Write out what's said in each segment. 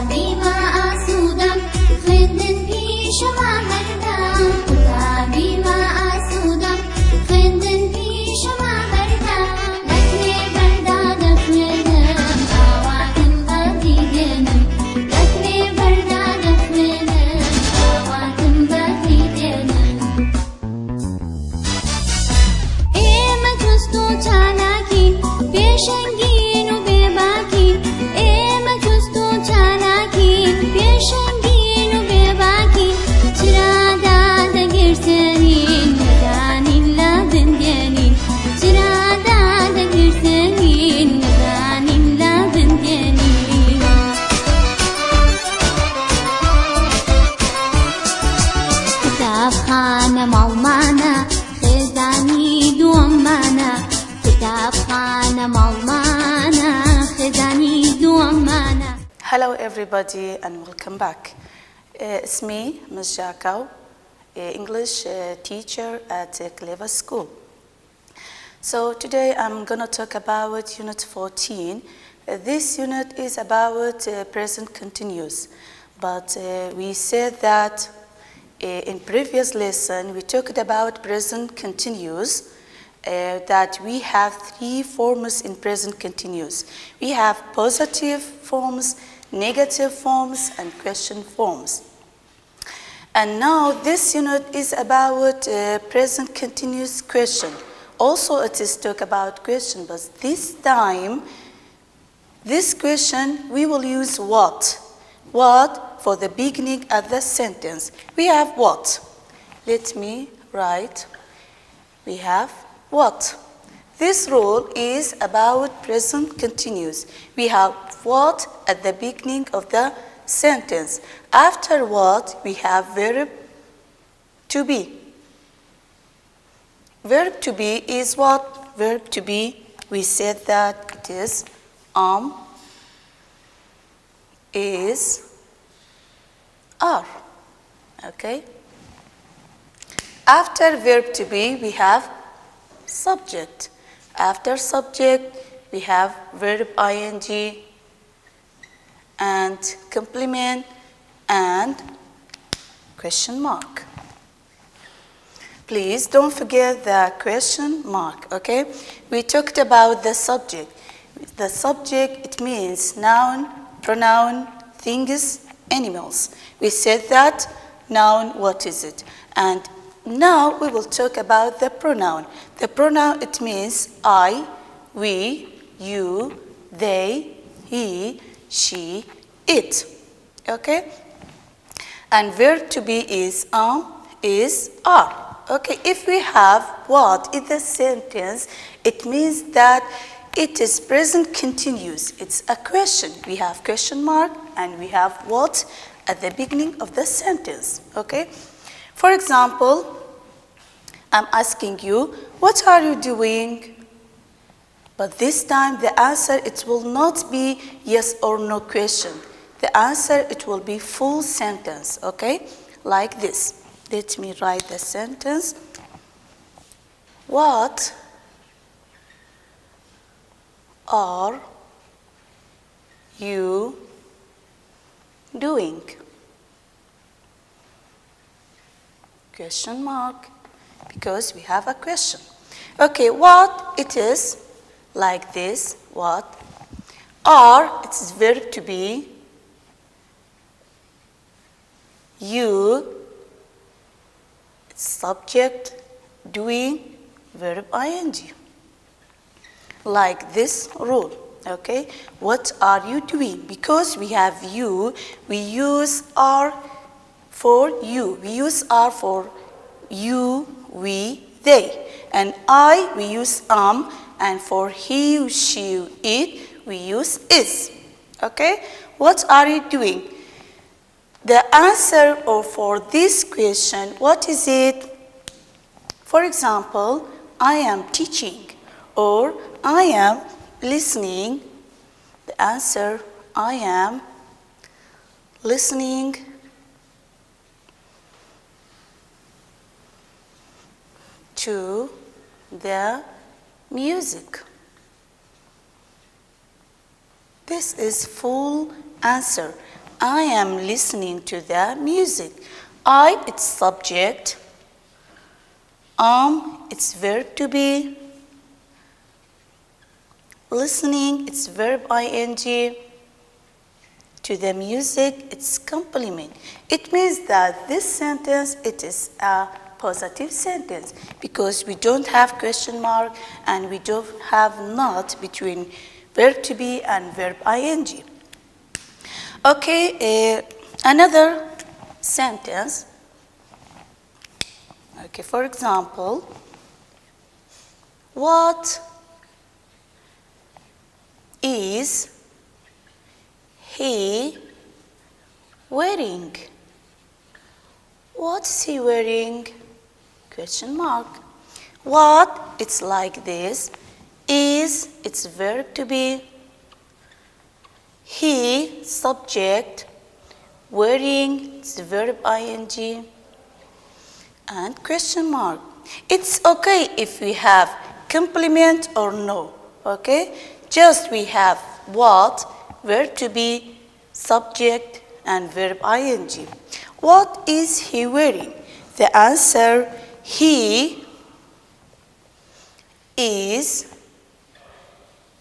بما آسودم خوێندن پیشەما هەردام خدا بما آسودم خوێندن پیشەما هەردام لەکوێ بەردا دەخوێنم ئاواتم بەدی دێنم لەکوێ بەردا دەخوێنم ئاواتم بەدی دێنم ئێمە جوست و چالاکین پێشەنگین و بێباکین ئێمە جوست و چالاکین پێشەنگین و بێباکین چرادا دەگرسێنین نەدانین لە بندێنین چرادا دەگرسێنین نەدانین لە بندێنین قوتابخانە ماڵمانە خێزانی دووەممانە قوتابخانە ماڵمانە خێزانی دووەممانە. Hello everybody and welcome back. It's me, Ms. Jakau, English teacher at Clever School. So today I'm going to talk about Unit 14. This unit is about present continuous, but we said that in previous lesson we talked about present continuous, that we have three forms in present continuous. We have positive forms, negative forms, and question forms. And now this unit is about present continuous question. Also it is talk about question, but this time, this question we will use what? What for the beginning of the sentence. We have what? Let me write. We have what? This rule is about present continuous. We have what at the beginning of the sentence. After what, we have verb to be. Verb to be is what? Verb to be, we said that it is is, are. Okay? After verb to be, we have subject. After subject, we have verb ing and complement and question mark. Please don't forget the question mark, okay? We talked about the subject. The subject, it means noun, pronoun, things, animals. We said that noun, what is it? And now we will talk about the pronoun. The pronoun, it means I, we, you, they, he, she, it. Okay? And verb to be is are. Okay, if we have what in the sentence, it means that it is present continuous. It's a question. We have question mark and we have what at the beginning of the sentence. Okay? For example, I'm asking you, what are you doing? But this time the answer, it will not be yes or no question. The answer, it will be full sentence, okay? Like this. Let me write the sentence. What are you doing? Question mark, because we have a question. Okay, what it is, like this, what? Are, it is verb to be. You, it's subject, doing, verb ing. Like this rule, okay? What are you doing? Because we have you, we use are for you. We use are for you, we, they. And I, we use and for he, she, it, we use is. Okay? What are you doing? The answer for this question, what is it? For example, I am teaching or I am listening. The answer, I am listening to the music. This is full answer. I am listening to the music. I, it's subject. It's verb to be. Listening, it's verb ing. To the music, it's complement. It means that this sentence, it is a positive sentence because we don't have question mark and we don't have not between verb to be and verb ing. Okay, another sentence. Okay, for example, what is he wearing? What is he wearing? Question mark. What? It's like this. Is, it's verb to be. He, subject. Wearing, it's verb ing. And question mark. It's okay if we have complement or no. Okay? Just we have what, verb to be, subject, and verb ing. What is he wearing? The answer, he is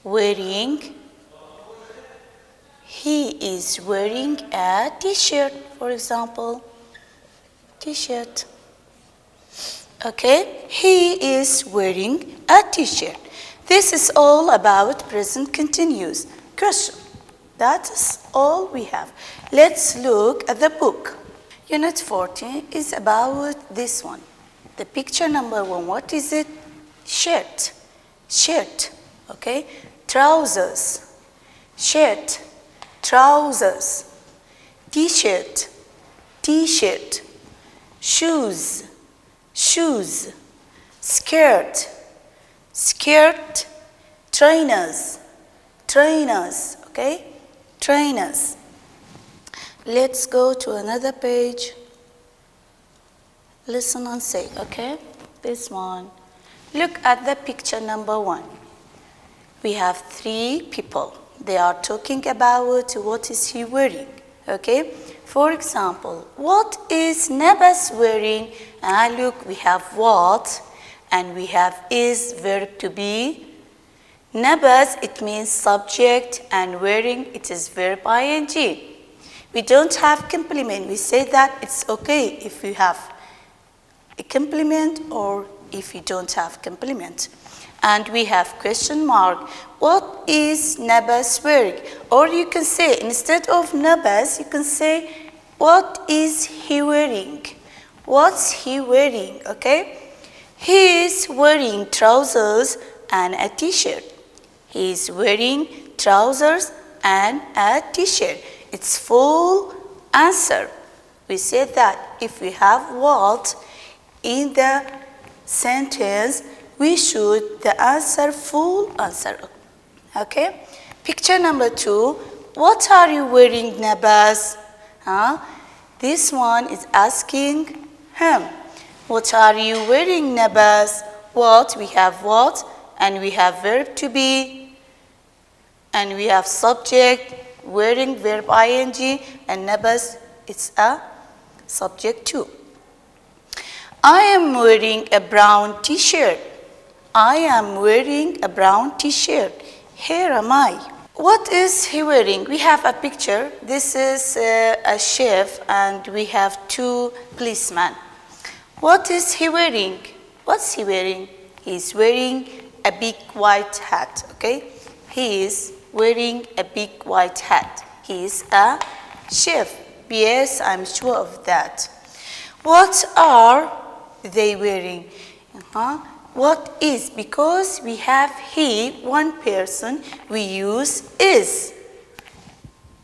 wearing a t-shirt, for example. T-shirt. Okay, he is wearing a t-shirt. This is all about present continuous. Question. That is all we have. Let's look at the book. Unit 14 is about this one. The picture number 1, what is it? Shirt. Shirt. Okay, trousers. Shirt. Trousers. T-shirt. T-shirt. Shoes. Shoes. Skirt. Skirt. Trainers. Trainers. Okay? Trainers. Let's go to another page. Listen and say, okay? This one. Look at the picture number 1. We have 3 people. They are talking about what is he wearing. Okay? For example, what is Nabas wearing? Look, we have what and we have is, verb to be. Nabas, it means subject, and wearing, it is verb ing. We don't have complement. We say that it's okay if you have a complement or if you don't have complement. And we have question mark. What is Nabas wearing? Or you can say, instead of Nabas, you can say, what is he wearing? What's he wearing? Okay? He is wearing trousers and a t-shirt. He is wearing trousers and a t-shirt. It's full answer. We say that if we have what in the sentence, we should the answer full answer. Okay? Picture number 2. What are you wearing, Nabas? This one is asking him. What are you wearing, Nabas? What? We have what? And we have verb to be. And we have subject, wearing, verb ing, and Nabas, it's a subject too. I am wearing a brown t-shirt. I am wearing a brown t-shirt. Here am I. What is he wearing? We have a picture. This is a chef and we have 2 policemen. What is he wearing? What's he wearing? He's wearing a big white hat, okay? He is wearing a big white hat. He is a chef. Yes, I'm sure of that. What are they wearing? What is? Because we have he, one person, we use is.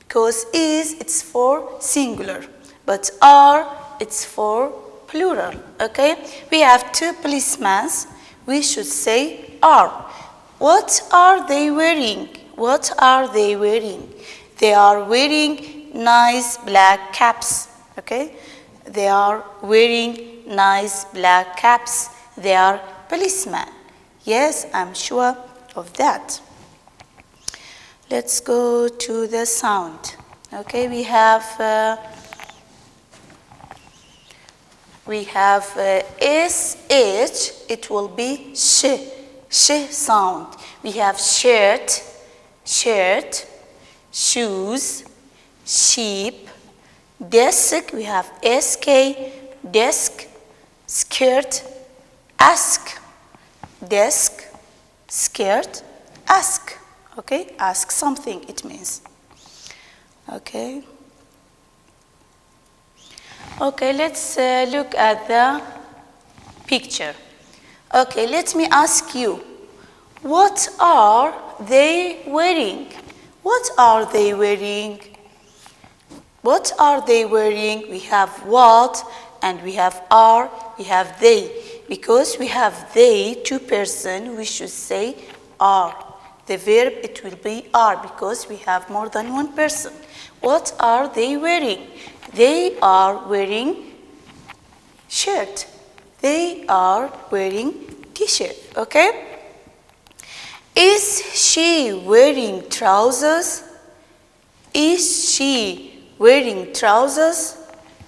Because is, it's for singular. But are, it's for plural. Okay? We have 2 policemen. We should say are. What are they wearing? What are they wearing? They are wearing nice black caps. Okay? They are wearing nice black caps. They are policemen. Yes, I'm sure of that. Let's go to the sound. Okay, we have sh, it will be sh sound. We have shirt, shoes, sheep, desk, we have sk, desk, skirt, ask, desk, skirt, ask. Okay, ask something, it means. Okay. Okay, let's look at the picture. Okay, let me ask you, what are they wearing? What are they wearing? What are they wearing? We have what and we have are, we have they. Because we have they, two person, we should say are. The verb, it will be are because we have more than one person. What are they wearing? They are wearing shirt. They are wearing t-shirt, okay? Is she wearing trousers? Is she wearing trousers?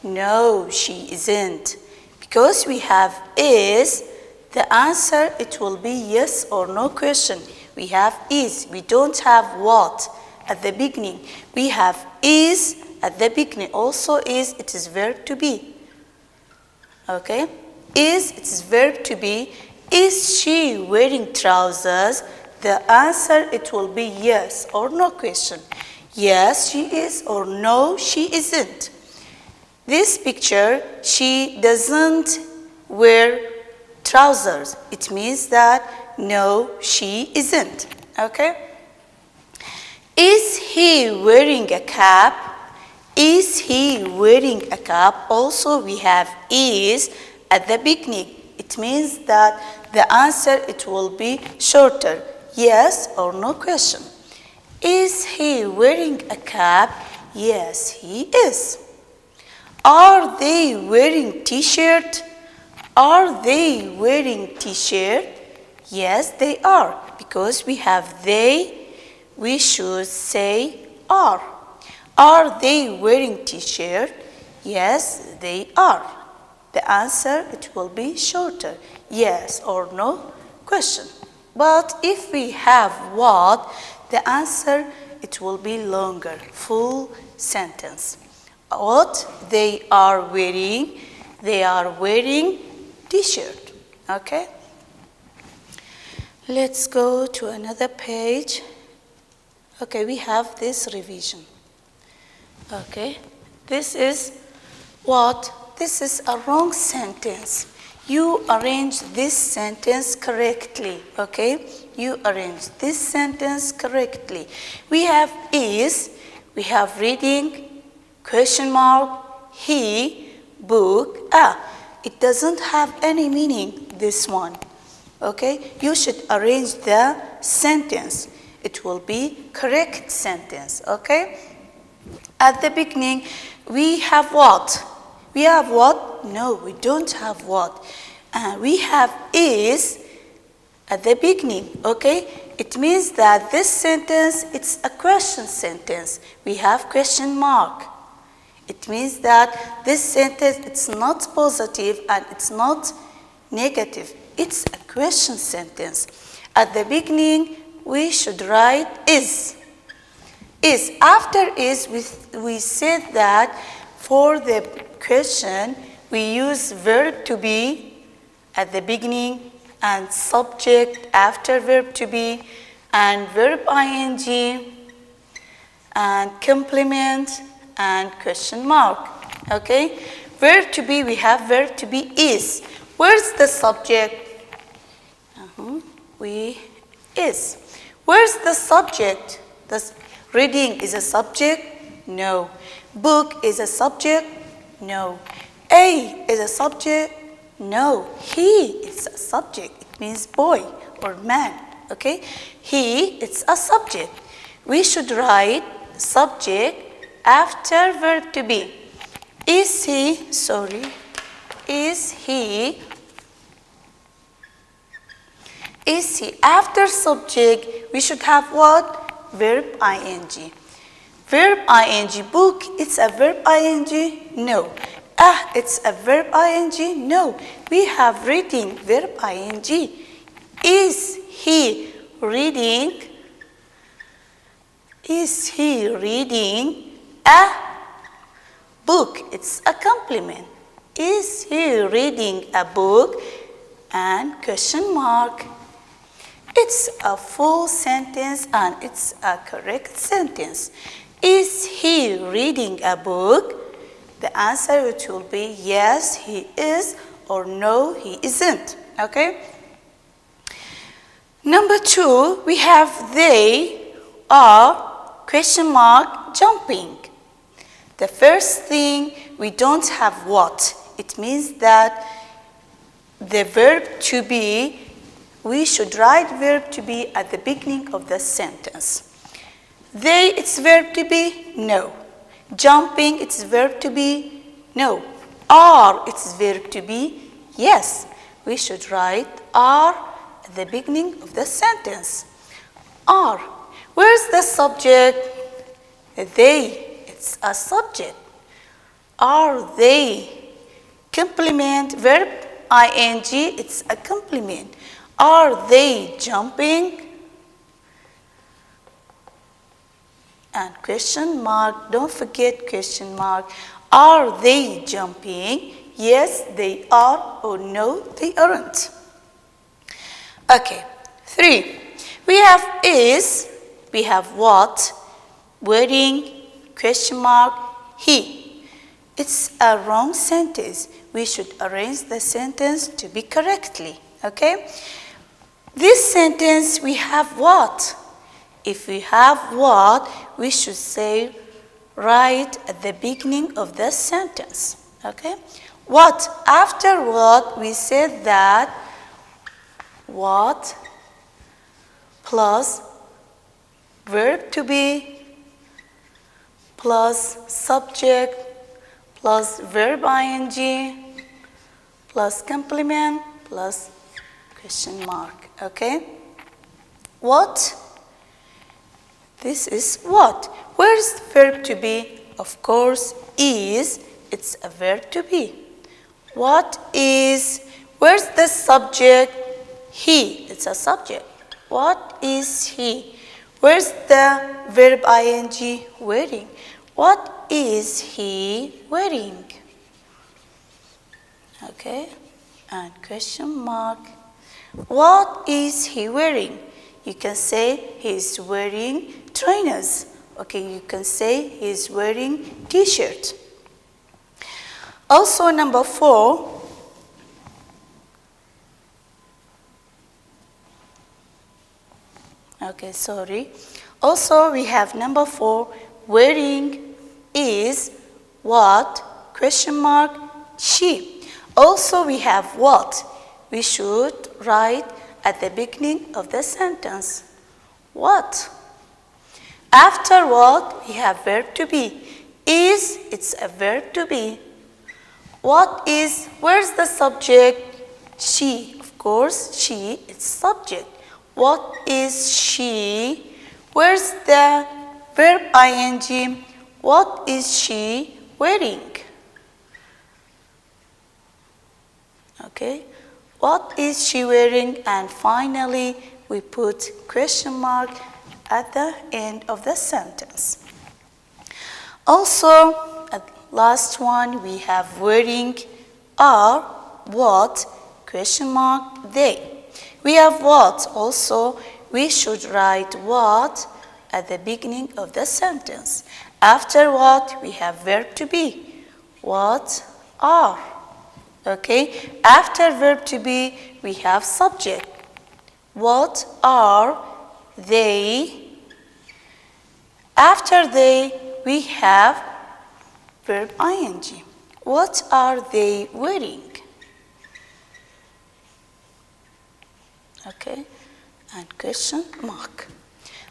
No, she isn't. Because we have is, the answer, it will be yes or no question. We have is. We don't have what at the beginning. We have is at the beginning. Also is, it is verb to be. Okay? Is, it is verb to be. Is she wearing trousers? The answer, it will be yes or no question. Yes, she is, or no, she isn't. This picture, she doesn't wear trousers. It means that no, she isn't. Okay? Is he wearing a cap? Is he wearing a cap? Also, we have is at the beginning. It means that the answer, it will be shorter. Yes or no question. Is he wearing a cap? Yes, he is. Are they wearing t-shirt? Are they wearing t-shirt? Yes, they are. Because we have they, we should say are. Are they wearing t-shirt? Yes, they are. The answer, it will be shorter. Yes or no question. But if we have what, the answer, it will be longer, full sentence. What they are wearing t-shirt. Okay? Let's go to another page. Okay, we have this revision. Okay, this is what? This is a wrong sentence. You arrange this sentence correctly, okay? You arrange this sentence correctly. We have is, we have reading, question mark, he, book, It doesn't have any meaning, this one, okay? You should arrange the sentence. It will be correct sentence, okay? At the beginning, we have what? We have what? No, we don't have what. We have is at the beginning, okay? It means that this sentence, it's a question sentence. We have question mark. It means that this sentence, it's not positive and it's not negative. It's a question sentence. At the beginning, we should write is. Is. After is, we said that for the question, we use verb to be at the beginning and subject after verb to be and verb ing and complement and question mark. Okay? Verb to be, we have verb to be is. Where's the subject? Is. Where's the subject? Reading is a subject? No. Book is a subject? No. A is a subject? No. He is a subject. It means boy or man. Okay? He, it's a subject. We should write subject after verb to be. Is he after subject, we should have what? Verb ing. Verb ing, book, it's a verb ing? No. It's a verb ing? No. We have reading, verb ing. Is he reading? Is he reading a book? It's a compliment. Is he reading a book? And question mark. It's a full sentence and it's a correct sentence. Is he reading a book? The answer it will be yes, he is, or no, he isn't. Okay? Number 2, we have they are question mark jumping. The first thing, we don't have what. It means that the verb to be, we should write verb to be at the beginning of the sentence. They, it's verb to be? No. Jumping, it's verb to be? No. Are, it's verb to be? Yes. We should write are at the beginning of the sentence. Are. Where's the subject? They, it's a subject. Are they? Complement, verb ing, it's a complement. Are they jumping? And question mark, don't forget question mark. Are they jumping? Yes, they are, or no, they aren't. Okay, 3. We have is, we have what, wearing, question mark, he. It's a wrong sentence. We should arrange the sentence to be correctly, okay? This sentence, we have what? If we have what, we should say right at the beginning of the sentence, okay? What? After what, we said that what plus verb to be plus subject plus verb ing plus complement plus question mark, okay? What? This is what? Where's the verb to be? Of course, is. It's a verb to be. What is? Where's the subject? He. It's a subject. What is he? Where's the verb ing? Wearing. What is he wearing? Okay. And question mark. What is he wearing? You can say he's wearing trainers. Okay, you can say he's wearing t-shirt. Also number 4. Okay, sorry. Also we have number 4. Wearing is what? Question mark, she. Also we have what? We should write at the beginning of the sentence. What? After what, we have verb to be. Is, it's a verb to be. What is, where's the subject? She, of course, she, it's subject. What is she? Where's the verb ing? What is she wearing? Okay. What is she wearing? And finally, we put question mark at the end of the sentence. Also, at last one, we have wearing are, what, question mark, they. We have what also. We should write what at the beginning of the sentence. After what, we have verb to be. What are. Okay, after verb to be, we have subject. What are they? After they, we have verb ing. What are they wearing? Okay, and question mark.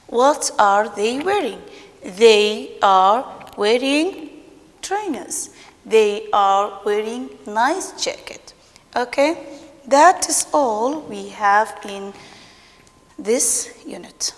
What are they wearing? They are wearing trainers. They are wearing nice jacket. Okay, that is all we have in this unit.